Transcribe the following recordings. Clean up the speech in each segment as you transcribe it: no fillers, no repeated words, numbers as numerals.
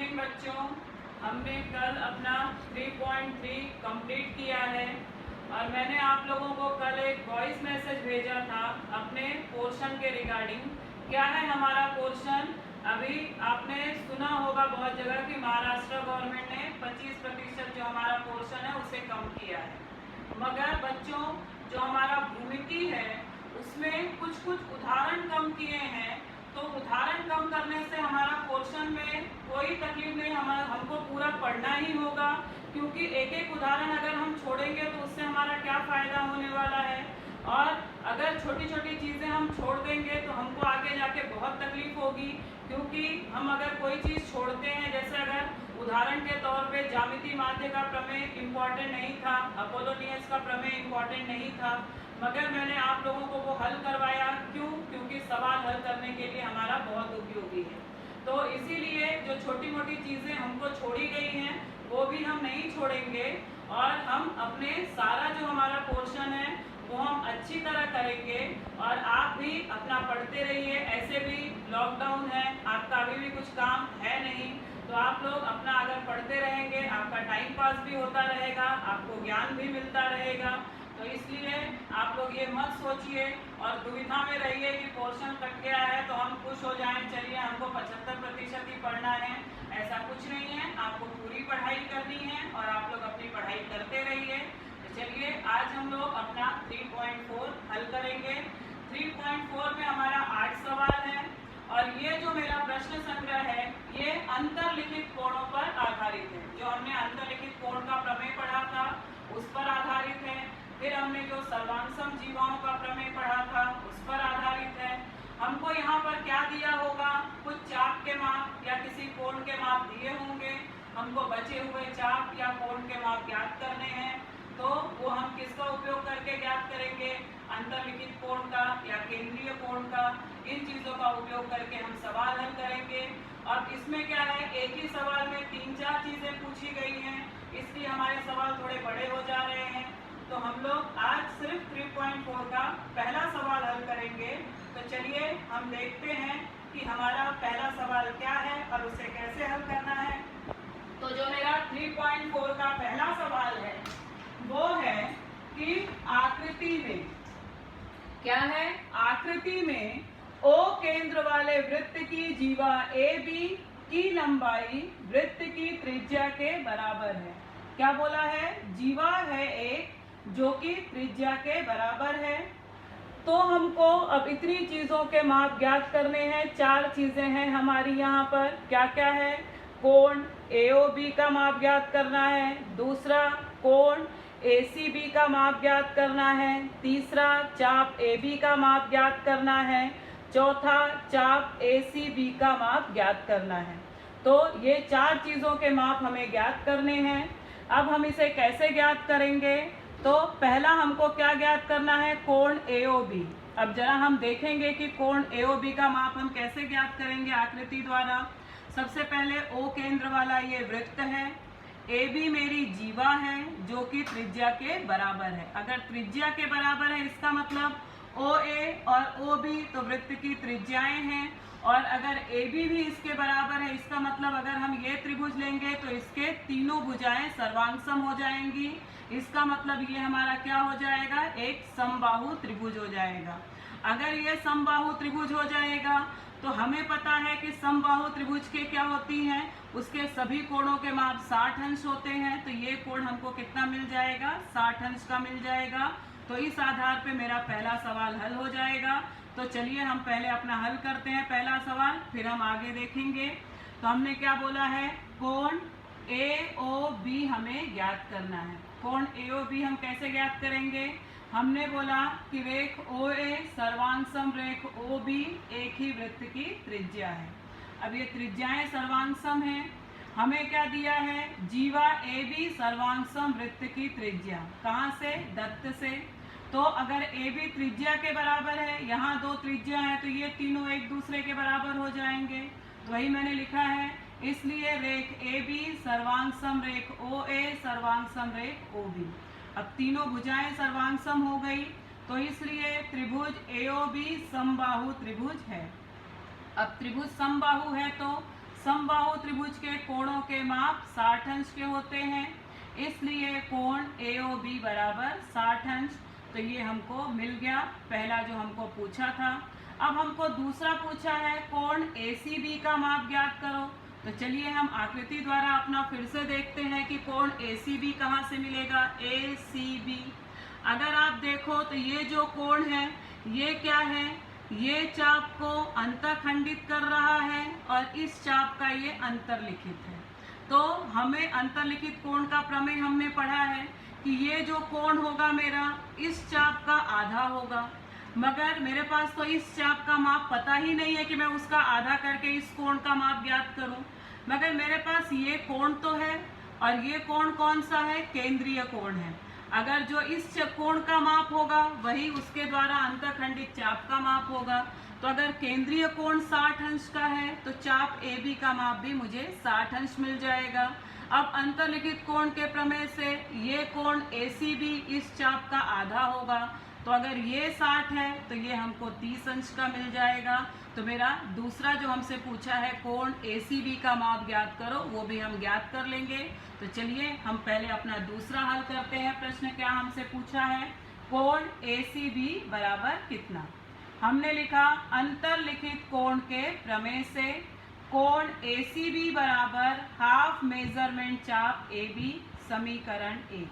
Evening बच्चों। हमने कल अपना 3.3 कंप्लीट किया है और मैंने आप लोगों को कल एक वॉइस मैसेज भेजा था अपने पोर्शन के रिगार्डिंग। क्या है हमारा पोर्शन? अभी आपने सुना होगा बहुत जगह कि महाराष्ट्र गवर्नमेंट ने 25% जो हमारा पोर्शन है उसे कम किया है। मगर बच्चों जो हमारा भूमिति है उसमें कुछ उदाहरण कम किए हैं। तो उदाहरण कम करने से हमारा पोर्शन में कोई तकलीफ नहीं, हमको पूरा पढ़ना ही होगा, क्योंकि एक एक उदाहरण अगर हम छोड़ेंगे तो उससे हमारा क्या फ़ायदा होने वाला है। और अगर छोटी छोटी चीज़ें हम छोड़ देंगे तो हमको आगे जाके बहुत तकलीफ होगी, क्योंकि हम अगर कोई चीज़ छोड़ते हैं, जैसे अगर उदाहरण के तौर पे ज्यामिति माध्य का प्रमेय इम्पॉर्टेंट नहीं था, अपोलोनियस का प्रमेय इम्पॉर्टेंट नहीं था, मगर मैंने आप लोगों को वो हल करवाया। क्यों? क्योंकि सवाल हल करने के लिए हमारा बहुत उपयोगी है। तो इसीलिए जो छोटी मोटी चीज़ें हमको छोड़ी गई हैं वो भी हम नहीं छोड़ेंगे और हम अपने सारा जो हमारा पोर्शन है वो हम अच्छी तरह करेंगे। और आप भी अपना पढ़ते रहिए। ऐसे भी लॉकडाउन है, आपका अभी भी कुछ काम है नहीं, तो आप लोग अपना अगर पढ़ते रहेंगे आपका टाइम पास भी होता रहेगा, आपको ज्ञान भी मिलता रहेगा। तो इसलिए आप लोग ये मत सोचिए और दुविधा में रहिए कि पोर्शन कट गया है तो हम खुश हो जाएं, चलिए हमको 75% ही पढ़ना है। ऐसा कुछ नहीं है, आपको पूरी पढ़ाई करनी है और आप लोग अपनी पढ़ाई करते रहिए। तो चलिए आज हम लोग अपना 3.4 हल करेंगे। 3.4 में हमारा 8 सवाल है और ये जो मेरा प्रश्न संग्रह है ये अंतर्लिखित कोणों पर आधारित है। जो हमने अंतर्लिखित कोण का प्रमेय पढ़ा था उस पर आधारित है। फिर हमने जो सर्वांगसम जीवाओं का प्रमेय पढ़ा था उस पर आधारित है। हमको यहाँ पर क्या दिया होगा? कुछ चाप के माप या किसी कोण के माप दिए होंगे। हमको बचे हुए चाप या कोण के माप ज्ञात करने हैं। तो वो हम किसका उपयोग करके ज्ञात करेंगे? अंतर्लिखित कोण का या केंद्रीय कोण का। इन चीज़ों का उपयोग करके हम सवाल हल करेंगे। और इसमें क्या है, एक ही सवाल में 3-4 चीज़ें पूछी गई हैं, इसलिए हमारे सवाल थोड़े बड़े हो जा रहे हैं। तो हम लोग आज सिर्फ 3.4 का पहला सवाल हल करेंगे। तो चलिए हम देखते हैं कि हमारा पहला सवाल क्या है और उसे कैसे हल करना है। तो जो मेरा 3.4 का पहला सवाल है वो है कि आकृति में क्या है? आकृति में O केंद्र वाले वृत्त की जीवा AB की लंबाई वृत्त की त्रिज्या के बराबर है। क्या बोला है? जीवा है एक जो कि त्रिज्या के बराबर है। तो हमको अब इतनी चीज़ों के माप ज्ञात करने हैं। 4 चीज़ें हैं हमारी यहाँ पर। क्या क्या है? कोण AOB का माप ज्ञात करना है, दूसरा कोण ACB का माप ज्ञात करना है, तीसरा चाप AB का माप ज्ञात करना है, चौथा चाप ACB का माप ज्ञात करना है। तो ये 4 चीज़ों के माप हमें ज्ञात करने हैं। अब हम इसे कैसे ज्ञात करेंगे? तो पहला हमको क्या ज्ञात करना है? कोण AOB। अब जरा हम देखेंगे कि कोण AOB का माप हम कैसे ज्ञात करेंगे आकृति द्वारा। सबसे पहले O केंद्र वाला ये वृत्त है, AB मेरी जीवा है जो कि त्रिज्या के बराबर है। अगर त्रिज्या के बराबर है इसका मतलब OA और OB तो वृत्त की त्रिज्याएं हैं, और अगर AB भी इसके बराबर है इसका मतलब अगर हम ये त्रिभुज लेंगे तो इसके तीनों भुजाएं सर्वांगसम हो जाएंगी। इसका मतलब ये हमारा क्या हो जाएगा? एक समबाहु त्रिभुज हो जाएगा। अगर ये समबाहु त्रिभुज हो जाएगा तो हमें पता है कि समबाहु त्रिभुज के क्या होती हैं, उसके सभी कोणों के माप 60 अंश होते हैं। तो ये कोण हमको कितना मिल जाएगा? 60 अंश का मिल जाएगा। तो इस आधार पे मेरा पहला सवाल हल हो जाएगा। तो चलिए हम पहले अपना हल करते हैं पहला सवाल, फिर हम आगे देखेंगे। तो हमने क्या बोला है? कोण AOB हमें ज्ञात करना है। कोण AOB हम कैसे ज्ञात करेंगे? हमने बोला कि रेख OA सर्वांगसम रेख OB एक ही वृत्त की त्रिज्या है। अब ये त्रिज्याएं सर्वांगसम हैं। हमें क्या दिया है? जीवा AB सर्वांगसम वृत्त की त्रिज्या। कहाँ से? दत्त से। तो अगर AB त्रिज्या के बराबर है, यहाँ 2 त्रिज्या है, तो ये तीनों एक दूसरे के बराबर हो जाएंगे। तो वही मैंने लिखा है। इसलिए रेख AB सर्वांगसम रेख OA सर्वांगसम रेख OB। अब तीनों भुजाएं सर्वांगसम हो गई, तो इसलिए त्रिभुज AOB समबाहु त्रिभुज है। अब त्रिभुज समबाहु है तो समबाहु त्रिभुज के कोणों के माप 60 अंश के होते हैं, इसलिए कोण AOB बराबर 60 अंश। तो ये हमको मिल गया, पहला जो हमको पूछा था। अब हमको दूसरा पूछा है कोण ACB का माप ज्ञात करो। तो चलिए हम आकृति द्वारा अपना फिर से देखते हैं कि कोण ACB कहाँ से मिलेगा। ACB अगर आप देखो तो ये जो कोण है ये क्या है, ये चाप को अंतखंडित कर रहा है और इस चाप का ये अंतरलिखित है। तो हमें अंतरलिखित कोण का प्रमेय हमने पढ़ा है कि ये जो कोण होगा मेरा इस चाप का आधा होगा, मगर मेरे पास तो इस चाप का माप पता ही नहीं है कि मैं उसका आधा करके इस कोण का माप ज्ञात करूं। मगर मेरे पास ये कोण तो है और ये कोण कौन सा है, केंद्रीय कोण है। अगर जो इस कोण का माप होगा वही उसके द्वारा अंतखंडित चाप का माप होगा। तो अगर केंद्रीय कोण 60 अंश का है तो चाप AB का माप भी मुझे 60 अंश मिल जाएगा। अब अंतर्लिखित कोण के प्रमेय से ये कोण ACB इस चाप का आधा होगा। तो अगर ये 60 है तो ये हमको 30 अंश का मिल जाएगा। तो मेरा दूसरा जो हमसे पूछा है कोण ACB का माप ज्ञात करो, वो भी हम ज्ञात कर लेंगे। तो चलिए हम पहले अपना दूसरा हल करते हैं। प्रश्न क्या हमसे पूछा है, कोण ACB बराबर कितना। हमने लिखा अंतर्लिखित कोण के प्रमेय से कोण ACB बराबर हाफ मेजरमेंट चाप AB समीकरण 1,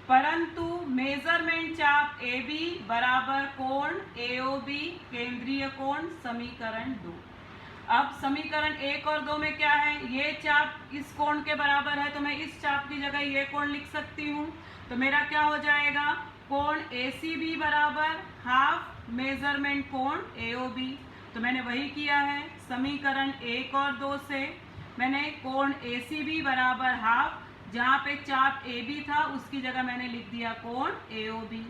परंतु मेजरमेंट चाप AB बराबर कोण AOB केंद्रीय कोण समीकरण 2। अब समीकरण 1 और 2 में क्या है, ये चाप इस कोण के बराबर है तो मैं इस चाप की जगह ये कोण लिख सकती हूँ। तो मेरा क्या हो जाएगा, कोण ACB बराबर हाफ मेजरमेंट कोण AOB। तो मैंने वही किया है, समीकरण 1 और 2 से मैंने कोण ACB बराबर हाफ, जहाँ पे चाप AB था उसकी जगह मैंने लिख दिया कोण AOB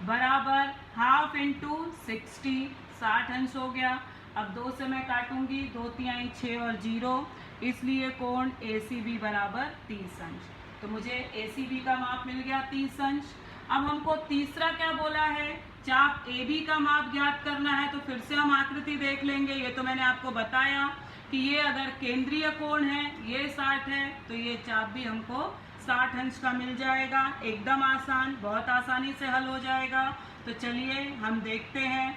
बराबर हाफ इंटू 60 अंश हो गया। अब 2 से मैं काटूंगी, 2 तिहाई 6 और 0, इसलिए कोण ACB बराबर 30 अंश। तो मुझे ACB का माप मिल गया 30 अंश। अब हमको तीसरा क्या बोला है, चाप AB का माप ज्ञात करना है। तो फिर से हम आकृति देख लेंगे। ये तो मैंने आपको बताया कि ये अगर केंद्रीय कोण है, ये 60 है, तो ये चाप भी हमको 60 अंश का मिल जाएगा। एकदम आसान, बहुत आसानी से हल हो जाएगा। तो चलिए हम देखते हैं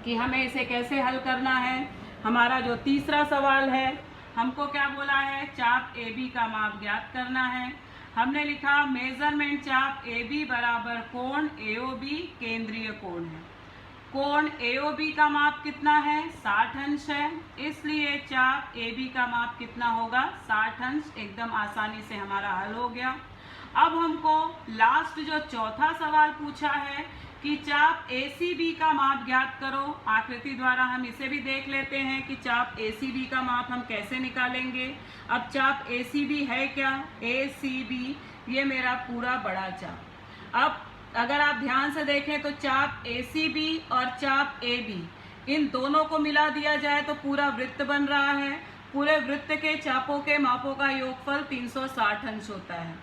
कि हमें इसे कैसे हल करना है। हमारा जो तीसरा सवाल है, हमको क्या बोला है, चाप AB का माप ज्ञात करना है। हमने लिखा मेजरमेंट चाप AB बराबर कोण AOB केंद्रीय कोण है। कोण AOB का माप कितना है, 60 अंश है, इसलिए चाप AB का माप कितना होगा, 60 अंश। एकदम आसानी से हमारा हल हो गया। अब हमको लास्ट जो चौथा सवाल पूछा है कि चाप ACB का माप ज्ञात करो। आकृति द्वारा हम इसे भी देख लेते हैं कि चाप ACB का माप हम कैसे निकालेंगे। अब चाप ACB है क्या, ACB ये मेरा पूरा बड़ा चाप। अब अगर आप ध्यान से देखें तो चाप ACB और चाप AB इन दोनों को मिला दिया जाए तो पूरा वृत्त बन रहा है। पूरे वृत्त के चापों के मापों का योगफल 360 अंश होता है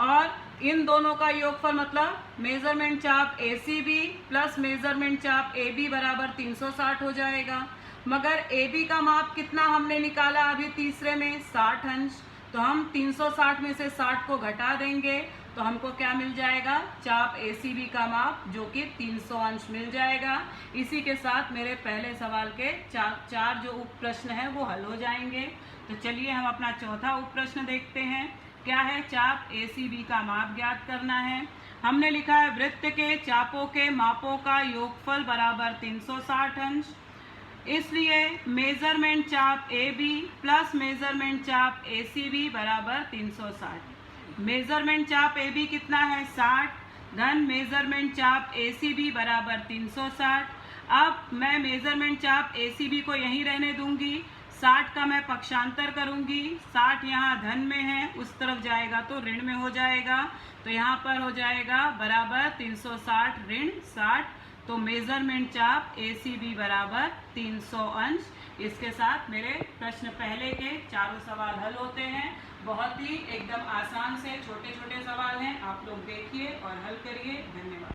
और इन दोनों का योगफल मतलब मेजरमेंट चाप ACB प्लस मेजरमेंट चाप AB बराबर 360 हो जाएगा। मगर AB का माप कितना हमने निकाला अभी तीसरे में, 60 अंश। तो हम 360 में से 60 को घटा देंगे तो हमको क्या मिल जाएगा, चाप ACB का माप जो कि 300 अंश मिल जाएगा। इसी के साथ मेरे पहले सवाल के चार जो उप प्रश्न है वो हल हो जाएंगे। तो चलिए हम अपना चौथा उप प्रश्न देखते हैं। क्या है, चाप ACB का माप ज्ञात करना है। हमने लिखा है वृत्त के चापों के मापों का योगफल बराबर 360 अंश, इसलिए मेजरमेंट चाप AB प्लस मेजरमेंट चाप ACB बराबर 360। मेजरमेंट चाप AB कितना है, 60 धन मेजरमेंट चाप ACB बराबर 360। अब मैं मेजरमेंट चाप ACB को यहीं रहने दूंगी, 60 का मैं पक्षांतर करूंगी, 60 यहाँ धन में है, उस तरफ जाएगा तो ऋण में हो जाएगा। तो यहाँ पर हो जाएगा बराबर 360 ऋण 60। तो मेजरमेंट चाप ACB बराबर 300 अंश। इसके साथ मेरे प्रश्न पहले के चारों सवाल हल होते हैं। बहुत ही एकदम आसान से छोटे छोटे सवाल हैं, आप लोग देखिए और हल करिए। धन्यवाद।